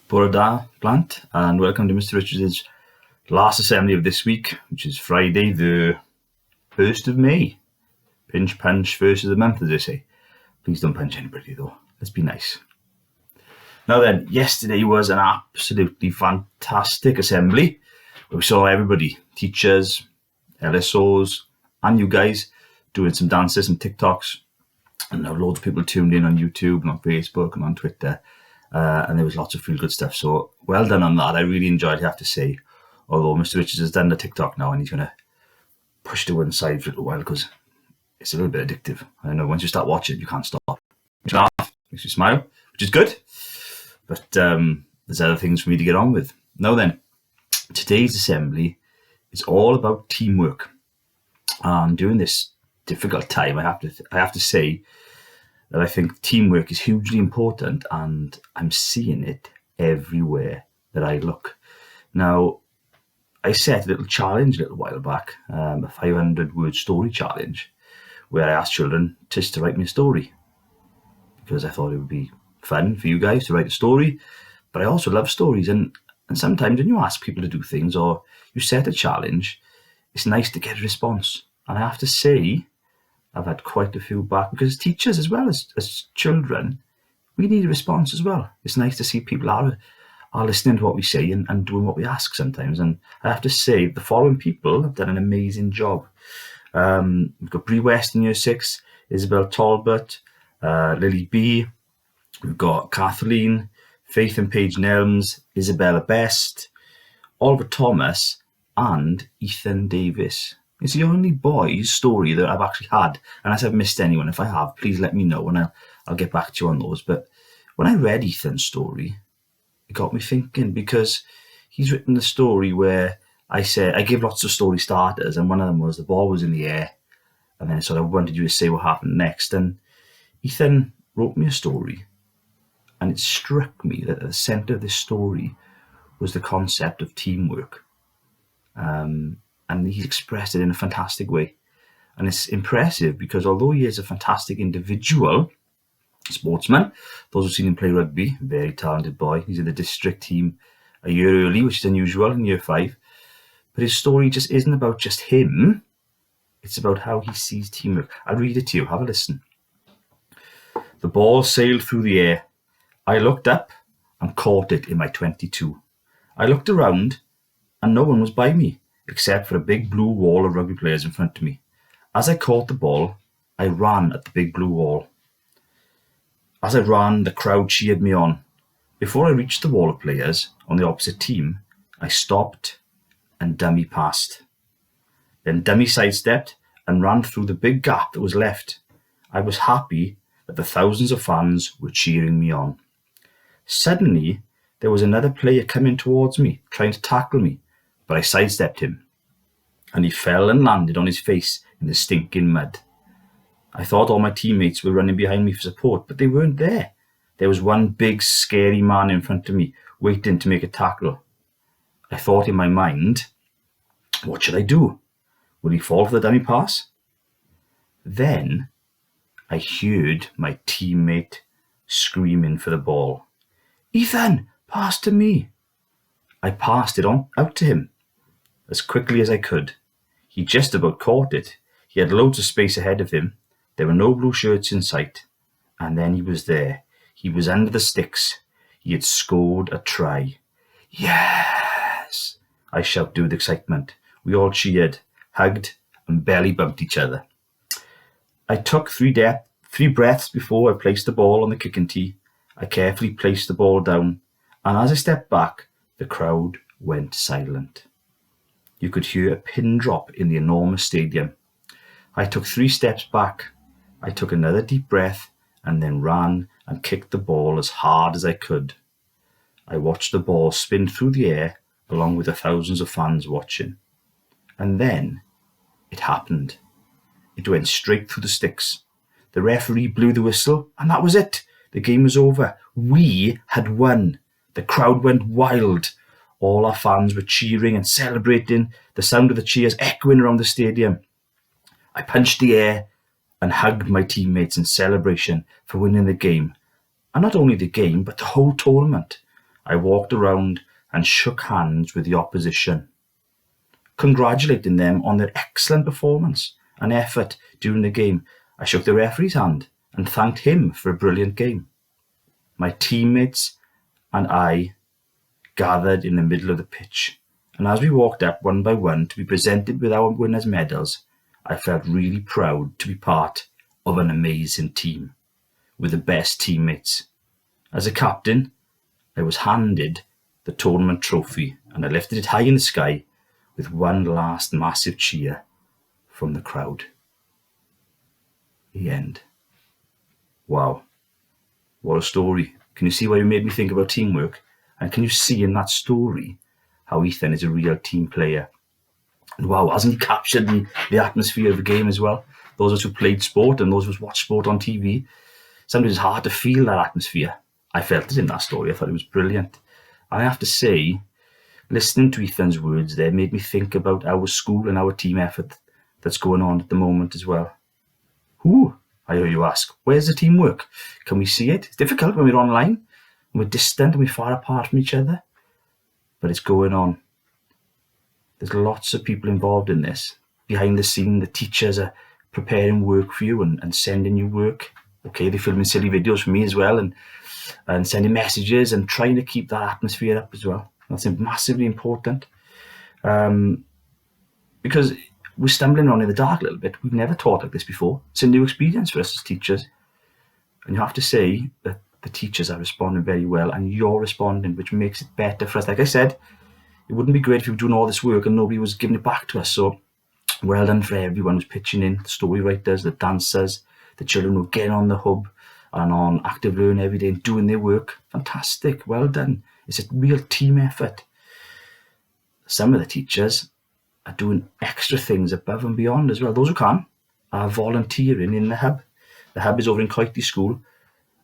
Bore da, plant, and welcome to Mr. Richards' last assembly of this week, which is Friday, the 1st of May. Pinch punch, first of the month, as they say. Please don't punch anybody, though. Let's be nice. Now then, yesterday was an absolutely fantastic assembly where we saw everybody, teachers, LSOs, and you guys, doing some dances, some TikToks. And now loads of people tuned in on YouTube and on Facebook and on Twitter. And there was lots of feel-good stuff. So well done on that. I really enjoyed it, I have to say. Although Mr. Richards has done the TikTok now and he's going to push to one side for a little while because it's a little bit addictive. I know once you start watching, you can't stop. Makes you laugh, makes you smile, which is good. But there's other things for me to get on with. Now then, today's assembly is all about teamwork. And during this difficult time, I have to say that I think teamwork is hugely important, and I'm seeing it everywhere that I look. Now, I set a little challenge a little while back, a 500-word story challenge, where I asked children just to write me a story, because I thought it would be fun for you guys to write a story, but I also love stories, and sometimes when you ask people to do things or you set a challenge, it's nice to get a response. And I have to say, I've had quite a few back, because teachers as well as children, we need a response as well. It's nice to see people are listening to what we say and doing what we ask sometimes. And I have to say, the following people have done an amazing job. We've got Bree West in Year 6, Isabel Talbot, Lily B. We've got Kathleen, Faith and Paige Nelms, Isabella Best, Oliver Thomas, and Ethan Davis. It's the only boys' story that I've actually had. Unless I've missed anyone. If I have, please let me know and I'll get back to you on those. But when I read Ethan's story, it got me thinking, because he's written a story where I give lots of story starters, and one of them was the ball was in the air, and then I wanted you to say what happened next. And Ethan wrote me a story, and it struck me that at the centre of this story was the concept of teamwork. And he's expressed it in a fantastic way. And it's impressive because although he is a fantastic individual, sportsman, those who've seen him play rugby, very talented boy. He's in the district team a year early, which is unusual in Year 5. But his story just isn't about just him. It's about how he sees teamwork. I'll read it to you. Have a listen. The ball sailed through the air. I looked up and caught it in my 22. I looked around and no one was by me, except for a big blue wall of rugby players in front of me. As I caught the ball, I ran at the big blue wall. As I ran, the crowd cheered me on. Before I reached the wall of players on the opposite team, I stopped and dummy passed. Then dummy sidestepped and ran through the big gap that was left. I was happy that the thousands of fans were cheering me on. Suddenly, there was another player coming towards me, trying to tackle me, but I sidestepped him, and he fell and landed on his face in the stinking mud. I thought all my teammates were running behind me for support, but they weren't there. There was one big, scary man in front of me, waiting to make a tackle. I thought in my mind, what should I do? Will he fall for the dummy pass? Then I heard my teammate screaming for the ball. Ethan, pass to me. I passed it on out to him as quickly as I could. He just about caught it. He had loads of space ahead of him. There were no blue shirts in sight. And then he was there. He was under the sticks. He had scored a try. Yes! I shouted with excitement. We all cheered, hugged, and belly bumped each other. I took three breaths before I placed the ball on the kicking tee. I carefully placed the ball down, and as I stepped back, the crowd went silent. You could hear a pin drop in the enormous stadium. I took 3 steps back. I took another deep breath and then ran and kicked the ball as hard as I could. I watched the ball spin through the air along with the thousands of fans watching. And then it happened. It went straight through the sticks. The referee blew the whistle, and that was it. The game was over. We had won. The crowd went wild. All our fans were cheering and celebrating, the sound of the cheers echoing around the stadium. I punched the air and hugged my teammates in celebration for winning the game. And not only the game, but the whole tournament. I walked around and shook hands with the opposition, congratulating them on their excellent performance and effort during the game. I shook the referee's hand and thanked him for a brilliant game. My teammates and I gathered in the middle of the pitch, and as we walked up one by one to be presented with our winners' medals, I felt really proud to be part of an amazing team with the best teammates. As a captain, I was handed the tournament trophy, and I lifted it high in the sky with one last massive cheer from the crowd. The end. Wow, what a story. Can you see why you made me think about teamwork? And can you see in that story how Ethan is a real team player? And wow, hasn't he captured the atmosphere of the game as well? Those of us who played sport and those of us who watched sport on TV, sometimes it's hard to feel that atmosphere. I felt it in that story. I thought it was brilliant. And I have to say, listening to Ethan's words there made me think about our school and our team effort that's going on at the moment as well. Who, I hear you ask, where's the teamwork? Can we see it? It's difficult when we're online, and we're distant and we're far apart from each other, but it's going on. There's lots of people involved in this. Behind the scene, the teachers are preparing work for you and sending you work. Okay, they're filming silly videos for me as well and sending messages and trying to keep that atmosphere up as well. That's massively important, because we're stumbling on in the dark a little bit. We've never taught like this before. It's a new experience for us as teachers. And you have to say that the teachers are responding very well and you're responding, which makes it better for us. Like I said, it wouldn't be great if we were doing all this work and nobody was giving it back to us. So well done for everyone who's pitching in, the story writers, the dancers, the children who are getting on the hub and on Active Learn every day and doing their work. Fantastic, well done. It's a real team effort. Some of the teachers are doing extra things above and beyond as well. Those who can are volunteering in the hub. The hub is over in Coity School,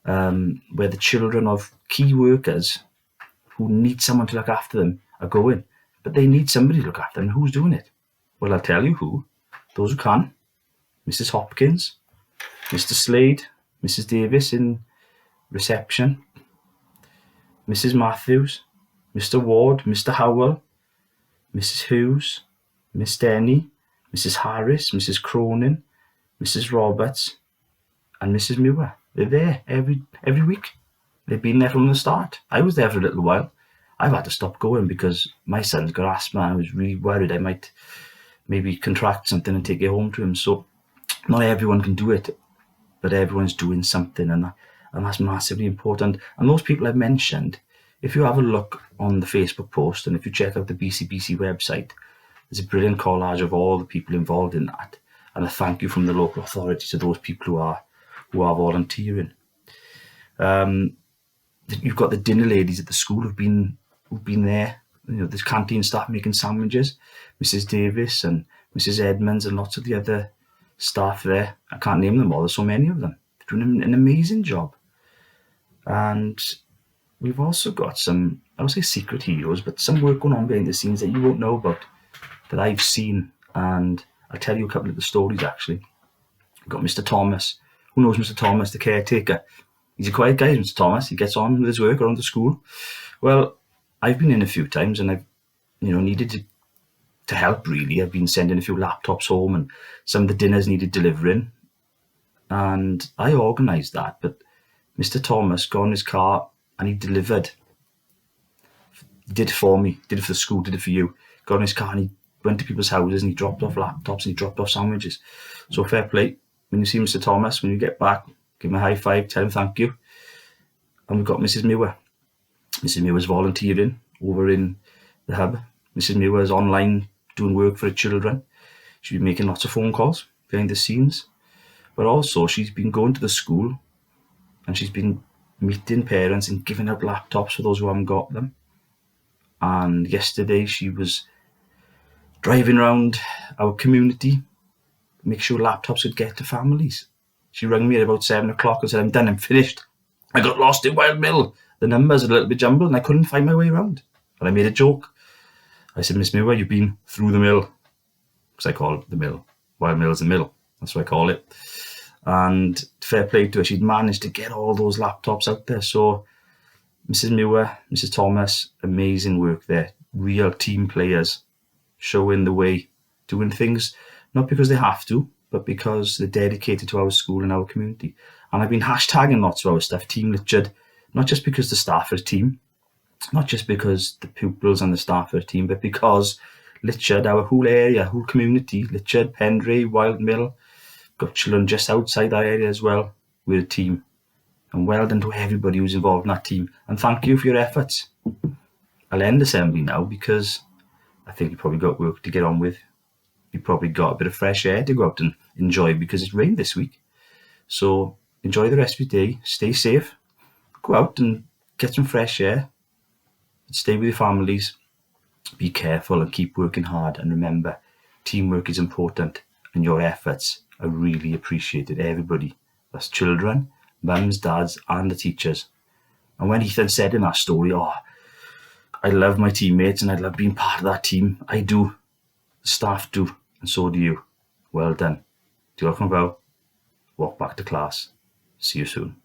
where the children of key workers who need someone to look after them are going. But they need somebody to look after them. Who's doing it? Well, I'll tell you who. Those who can. Mrs. Hopkins, Mr. Slade, Mrs. Davis in reception, Mrs. Matthews, Mr. Ward, Mr. Howell, Mrs. Hughes, Miss Denny, Mrs. Harris, Mrs. Cronin, Mrs. Roberts, and Mrs. Muir. They're there every week. They've been there from the start. I was there for a little while. I've had to stop going because my son's got asthma and I was really worried I might maybe contract something and take it home to him. So not everyone can do it, but everyone's doing something, and that's massively important. And those people I've mentioned, if you have a look on the Facebook post and if you check out the BCBC website, there's a brilliant collage of all the people involved in that, and a thank you from the local authority to those people who are volunteering. You've got the dinner ladies at the school who've been there. You know, there's canteen staff making sandwiches, Mrs. Davis and Mrs. Edmonds and lots of the other staff there. I can't name them all. There's so many of them. They're doing an amazing job. And we've also got some, I would say secret heroes, but some work going on behind the scenes that you won't know about, that I've seen. And I'll tell you a couple of the stories actually. We've got Mr. Thomas. Who knows Mr. Thomas, the caretaker? He's a quiet guy, Mr. Thomas. He gets on with his work around the school. Well, I've been in a few times and I've needed to help really. I've been sending a few laptops home and some of the dinners needed delivering. And I organised that, but Mr. Thomas got in his car and he delivered. He did it for me, did it for the school, did it for you. Got in his car and he went to people's houses and he dropped off laptops and he dropped off sandwiches. So fair play. When you see Mr. Thomas, when you get back, give him a high five, tell him thank you. And we've got Mrs. Muir. Mrs. Muir's volunteering over in the hub. Mrs. Muir's online doing work for her children. She's been making lots of phone calls behind the scenes. But also she's been going to the school and she's been meeting parents and giving out laptops for those who haven't got them. And yesterday she was driving around our community, make sure laptops would get to families. She rang me at about 7 o'clock and said, I'm done, I'm finished. I got lost in Wild Mill. The numbers are a little bit jumbled and I couldn't find my way around. And I made a joke. I said, Miss Muir, you've been through the mill. Because I call it the mill. Wild Mill's the mill. That's what I call it. And fair play to her, she'd managed to get all those laptops out there. So Mrs. Muir, Mrs. Thomas, amazing work there. Real team players, showing the way, doing things not because they have to, but because they're dedicated to our school and our community. And I've been hashtagging lots of our stuff, Team Richard, not just because the staff are a team, not just because the pupils and the staff are a team, but because Richard, our whole area, whole community, Richard, Pendray, Wild Mill, got children just outside that area as well, we're a team. And well done to everybody who's involved in that team. And thank you for your efforts. I'll end assembly now because I think you've probably got work to get on with. You've probably got a bit of fresh air to go out and enjoy because it's rained this week. So enjoy the rest of your day. Stay safe. Go out and get some fresh air. Stay with your families. Be careful and keep working hard. And remember, teamwork is important and your efforts are really appreciated. Everybody. That's children, mums, dads, and the teachers. And when Ethan said in that story, I love my teammates and I love being part of that team. I do. The staff do. And so do you. Well done. Diolch yn fawr. Walk back to class. See you soon.